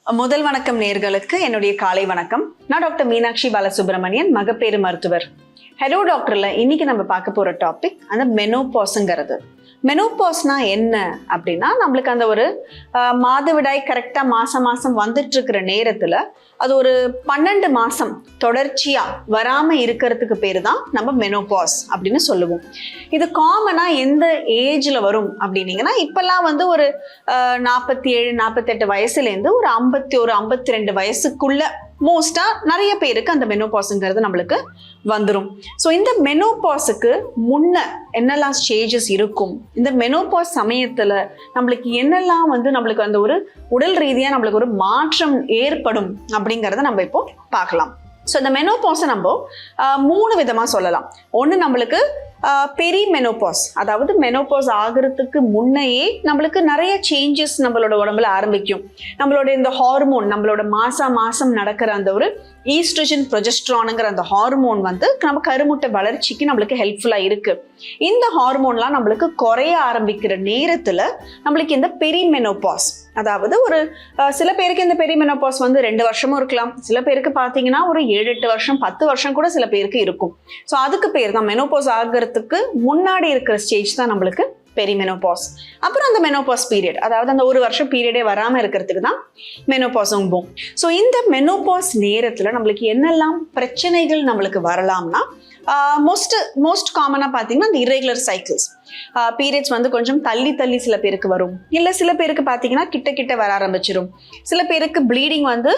முதல் வணக்கம் நேயர்களுக்கு என்னுடைய காலை வணக்கம். நான் டாக்டர் மீனாட்சி பாலசுப்ரமணியன், மகப்பேறு மருத்துவர். ஹலோ டாக்டர்ல இன்னைக்கு நம்ம பார்க்க போற டாபிக் அந்த மெனோபாஸ்ங்கிறது. மெனோபாஸ்னா என்ன அப்படின்னா, நம்மளுக்கு அந்த ஒரு மாதவிடாய் கரெக்டா மாசம் வந்துட்டு இருக்கிற நேரத்துல அது ஒரு 12 மாசம் தொடர்ச்சியா வராம இருக்கிறதுக்கு பேரு தான் நம்ம மெனோபாஸ் அப்படின்னு சொல்லுவோம். இது காமனா எந்த ஏஜ்ல வரும் அப்படின்னீங்கன்னா, இப்பெல்லாம் வந்து ஒரு 47 48 வயசுல இருந்து ஒரு 51 52 வயசுக்குள்ள மோஸ்டா நிறைய பேருக்கு அந்த மெனோபாஸ்ங்கிறது நம்மளுக்கு வந்துடும். ஸோ இந்த மெனோபாஸுக்கு முன்ன என்னெல்லாம் ஸ்டேஜஸ் இருக்கும், இந்த மெனோபாஸ் சமயத்துல நம்மளுக்கு என்னெல்லாம் வந்து நம்மளுக்கு அந்த ஒரு உடல் ரீதியா நம்மளுக்கு ஒரு மாற்றம் ஏற்படும் அப்படிங்கிறத நம்ம இப்போ பார்க்கலாம். ஸோ இந்த மெனோபாஸை நம்ம 3 விதமா சொல்லலாம். ஒன்று நம்மளுக்கு பெரி மெனோபாஸ், அதாவது மெனோபாஸ் ஆகிறதுக்கு முன்னையே நம்மளுக்கு நிறைய சேஞ்சஸ் நம்மளோட உடம்புல ஆரம்பிக்கும். நம்மளோட இந்த ஹார்மோன், நம்மளோட மாசம் நடக்கிற அந்த ஒரு ஈஸ்ட்ரோஜன் ப்ரொஜெஸ்ட்ரானுங்கிற அந்த ஹார்மோன் வந்து நம்ம கருமுட்டை வளர்ச்சிக்கு நம்மளுக்கு ஹெல்ப்ஃபுல்லா இருக்கு. இந்த ஹார்மோன்லாம் நம்மளுக்கு குறைய ஆரம்பிக்கிற நேரத்துல நம்மளுக்கு இந்த பெரி மெனோபாஸ், அதாவது ஒரு சில பேருக்கு இந்த பெரி மெனோபாஸ் வந்து 2 வருஷமும் இருக்கலாம். சில பேருக்கு பார்த்தீங்கன்னா ஒரு 7-8 வருஷம் 10 வருஷம் கூட சில பேருக்கு இருக்கும். ஸோ அதுக்கு பேர் தான் மெனோபாஸ் ஆகிறதுக்கு முன்னாடி இருக்கிற ஸ்டேஜ் தான் நம்மளுக்கு பெரிமெனோபாஸ். அப்புறம் அந்த மெனோபாஸ் பீரியட், அதாவது அந்த 1 வருஷம் பீரியடே வராமல் இருக்கிறதுக்கு தான் மெனோபாஸும்போம். ஸோ இந்த மெனோபாஸ் நேரத்தில் நம்மளுக்கு என்னெல்லாம் பிரச்சனைகள் நம்மளுக்கு வரலாம்னா, மோஸ்ட் காமனாக பார்த்தீங்கன்னா இந்த இரெகுலர் சைக்கிள்ஸ், பீரியட்ஸ் வந்து கொஞ்சம் தள்ளி சில பேருக்கு வரும். இல்லை சில பேருக்கு பார்த்தீங்கன்னா கிட்ட வர ஆரம்பிச்சிடும். சில பேருக்கு ப்ளீடிங் வந்து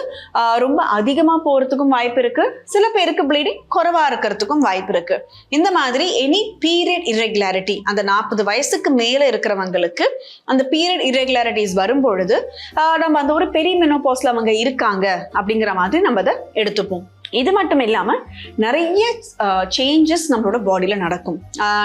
ரொம்ப அதிகமாக போகிறதுக்கும் வாய்ப்பு இருக்கு. சில பேருக்கு ப்ளீடிங் குறைவாக இருக்கிறதுக்கும் வாய்ப்பு இருக்கு. இந்த மாதிரி எனி பீரியட் இரெகுலாரிட்டி, அந்த 40 வயசுக்கு மேலே இருக்கிறவங்களுக்கு அந்த பீரியட் இரெகுலாரிட்டிஸ் வரும்பொழுது நம்ம அந்த ஒரு பெரிய மெனோபாஸ்ல அவங்க இருக்காங்க அப்படிங்கிற மாதிரி நம்ம அதை எடுத்துப்போம். இது மட்டும் இல்லாமல் நிறைய சேஞ்சஸ் நம்மளோட பாடியில் நடக்கும்.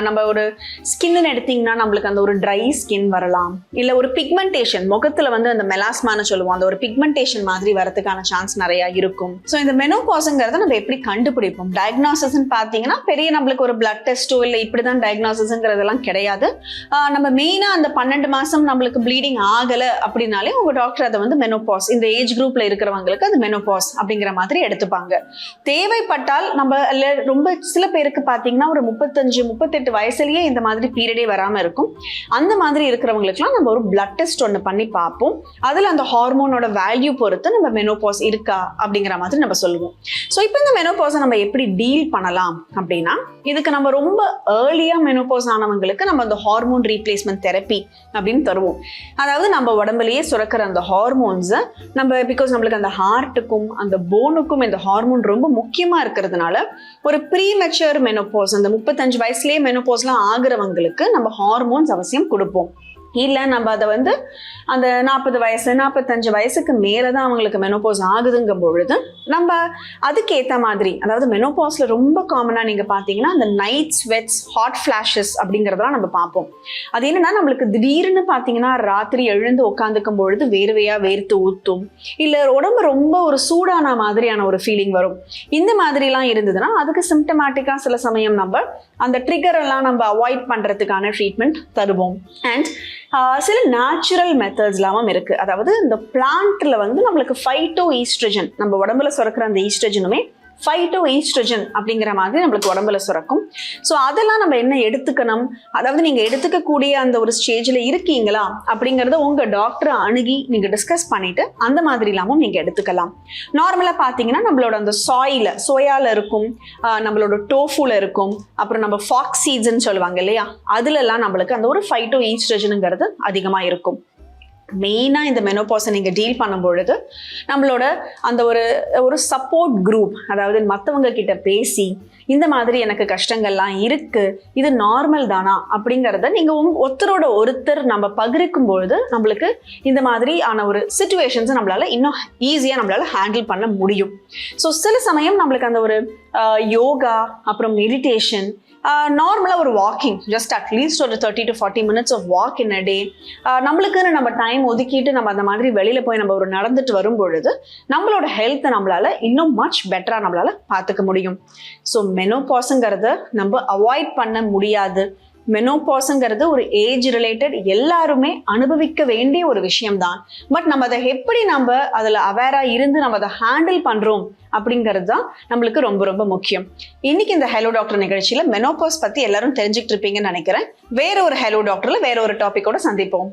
நம்ம ஒரு ஸ்கின்னு எடுத்திங்கன்னா நம்மளுக்கு அந்த ஒரு ட்ரை ஸ்கின் வரலாம். இல்லை ஒரு பிக்மெண்டேஷன், முகத்தில் வந்து அந்த மெலாஸ்மான்னு சொல்லுவோம், அந்த ஒரு பிக்மெண்டேஷன் மாதிரி வரதுக்கான சான்ஸ் நிறையா இருக்கும். ஸோ இந்த மெனோபாஸுங்கிறத நம்ம எப்படி கண்டுபிடிப்போம்? டயக்னாசிஸ்ன்னு பார்த்தீங்கன்னா பெரிய நம்மளுக்கு ஒரு பிளட் டெஸ்ட்டோ இல்லை இப்படி தான் டயக்னாசிஸ்ங்கிறதெல்லாம் கிடையாது. நம்ம மெயினாக அந்த 12 மாதம் நம்மளுக்கு ப்ளீடிங் ஆகலை அப்படின்னாலே உங்கள் டாக்டர் அதை வந்து மெனோபாஸ், இந்த ஏஜ் குரூப்பில் இருக்கிறவங்களுக்கு அது மெனோபாஸ் அப்படிங்கிற மாதிரி எடுத்துப்பாங்க. தேவைப்பட்டால் நம்ம ரொம்ப சில பேருக்கு பார்த்தீங்கன்னா ஒரு 35-38 வயசுலயே இந்த மாதிரி பீரியடே வராமல் இருக்கும். அந்த மாதிரி இருக்கிறவங்களுக்குலாம் நம்ம ஒரு பிளட் டெஸ்ட் ஒன்று பண்ணி பார்ப்போம். அதில் அந்த ஹார்மோனோட வேல்யூ பொறுத்து நம்ம மெனோபாஸ் இருக்கா அப்படிங்கிற மாதிரி நம்ம சொல்லுவோம். ஸோ இப்போ இந்த மெனோபாஸை நம்ம எப்படி டீல் பண்ணலாம் அப்படின்னா, இதுக்கு நம்ம ரொம்ப ஏர்லியா மெனோபாஸ் ஆனவங்களுக்கு நம்ம அந்த ஹார்மோன் ரீப்ளேஸ்மெண்ட் தெரப்பி அப்படின்னு தருவோம். அதாவது நம்ம உடம்புலயே சுரக்கிற அந்த ஹார்மோன்ஸை நம்ம, பிகாஸ் நம்மளுக்கு அந்த ஹார்ட்டுக்கும் அந்த போனுக்கும் இந்த ஹார்மோன் ரொம்ப முக்கியமா இருக்கிறதுனால ஒரு ப்ரீமெச்சூர் மெனோபாஸ், அந்த 35 வயசுலயே மெனோபாஸ்லாம் ஆகுறவங்களுக்கு நம்ம ஹார்மோன்ஸ் அவசியம் கொடுப்போம். இல்லை நம்ம அதை வந்து அந்த 40 வயசு 45 வயசுக்கு மேலே தான் அவங்களுக்கு மெனோபாஸ் ஆகுதுங்கும் பொழுது நம்ம அதுக்கேற்ற மாதிரி, அதாவது மெனோபாஸில் ரொம்ப காமனாக நீங்கள் பார்த்தீங்கன்னா அந்த நைட் ஸ்வெட்ஸ், ஹாட் ஃப்ளாஷஸ் அப்படிங்கிறதெல்லாம் நம்ம பார்ப்போம். அது என்னன்னா, நம்மளுக்கு திடீர்னு பார்த்தீங்கன்னா ராத்திரி எழுந்து உட்காந்துக்கும் பொழுது வேர்வையாக வேர்த்து ஊற்றும், இல்லை உடம்பு ரொம்ப ஒரு சூடான மாதிரியான ஒரு ஃபீலிங் வரும். இந்த மாதிரிலாம் இருந்ததுன்னா அதுக்கு சிம்டமேட்டிக்காக சில சமயம் நம்ம அந்த ட்ரிகர் எல்லாம் நம்ம அவாய்ட் பண்ணுறதுக்கான ட்ரீட்மெண்ட் தருவோம். அண்ட் சில நேச்சுரல் மெத்தட்ஸ்லாம் இருக்கு. அதாவது இந்த பிளான்ட்ல வந்து நம்மளுக்கு ஃபைட்டோஈஸ்ட்ரோஜன், நம்ம உடம்புல சுரக்கிற அந்த ஈஸ்ட்ரோஜனுமே ஃபைட்டோஈஸ்ட்ரோஜன் அப்படிங்கிற மாதிரி நம்மளுக்கு உடம்புல சுரக்கும். ஸோ அதெல்லாம் நம்ம என்ன எடுத்துக்கணும், அதாவது நீங்க எடுத்துக்கக்கூடிய அந்த ஒரு ஸ்டேஜ்ல இருக்கீங்களா அப்படிங்கறத உங்க டாக்டரை அணுகி நீங்க டிஸ்கஸ் பண்ணிட்டு அந்த மாதிரி இல்லாமல் நீங்க எடுத்துக்கலாம். நார்மலா பாத்தீங்கன்னா நம்மளோட அந்த சோயால இருக்கும், நம்மளோட டோஃபுல இருக்கும், அப்புறம் நம்ம ஃபாக்ஸ் சீட்ஸ்ன்னு சொல்லுவாங்க இல்லையா, அதுல எல்லாம் நம்மளுக்கு அந்த ஒரு ஃபைட்டோஈஸ்ட்ரோஜனுங்கிறது அதிகமா இருக்கும். மெயினாக இந்த மெனோபாஸை நீங்கள் டீல் பண்ணும் பொழுது நம்மளோட அந்த ஒரு சப்போர்ட் குரூப், அதாவது மற்றவங்க கிட்ட பேசி இந்த மாதிரி எனக்கு கஷ்டங்கள்லாம் இருக்கு, இது நார்மல் தானா அப்படிங்கிறத நீங்கள் ஒருத்தரோட ஒருத்தர் நம்ம பகிர்க்கும் பொழுது நம்மளுக்கு இந்த மாதிரி ஆன ஒரு சிச்சுவேஷன்ஸை நம்மளால இன்னும் ஈஸியாக நம்மளால ஹேண்டில் பண்ண முடியும். ஸோ சில சமயம் நம்மளுக்கு அந்த ஒரு யோகா, அப்புறம் மெடிடேஷன், நார்மலாக ஒரு வாக்கிங், ஜஸ்ட் அட்லீஸ்ட் ஒரு 30 to 40 minutes of walk in a day, நம்மளுக்குன்னு நம்ம டைம் ஒதுக்கிட்டு நம்ம அந்த மாதிரி வெளியில் போய் நம்ம ஒரு நடந்துட்டு வரும் பொழுது நம்மளோட ஹெல்த்தை நம்மளால இன்னும் மச் பெட்டராக நம்மளால பார்த்துக்க முடியும். ஸோ மெனோபாஸுங்கிறத நம்ம அவாய்ட் பண்ண முடியாது. மெனோபாஸ்ங்கிறது ஒரு ஏஜ் ரிலேட்டட், எல்லாருமே அனுபவிக்க வேண்டிய ஒரு விஷயம்தான். பட் நம்ம அதை எப்படி நம்ம அதில் அவேராக இருந்து நம்ம அதை ஹேண்டில் பண்ணுறோம் அப்படிங்கிறது தான் நம்மளுக்கு ரொம்ப ரொம்ப முக்கியம். இன்னைக்கு இந்த ஹலோ டாக்டர் நிகழ்ச்சியில் மெனோபாஸ் பற்றி எல்லாரும் தெரிஞ்சுக்கிட்டு இருப்பீங்கன்னு நினைக்கிறேன். வேற ஒரு ஹலோ டாக்டரில் வேற ஒரு டாபிக்கோட சந்திப்போம்.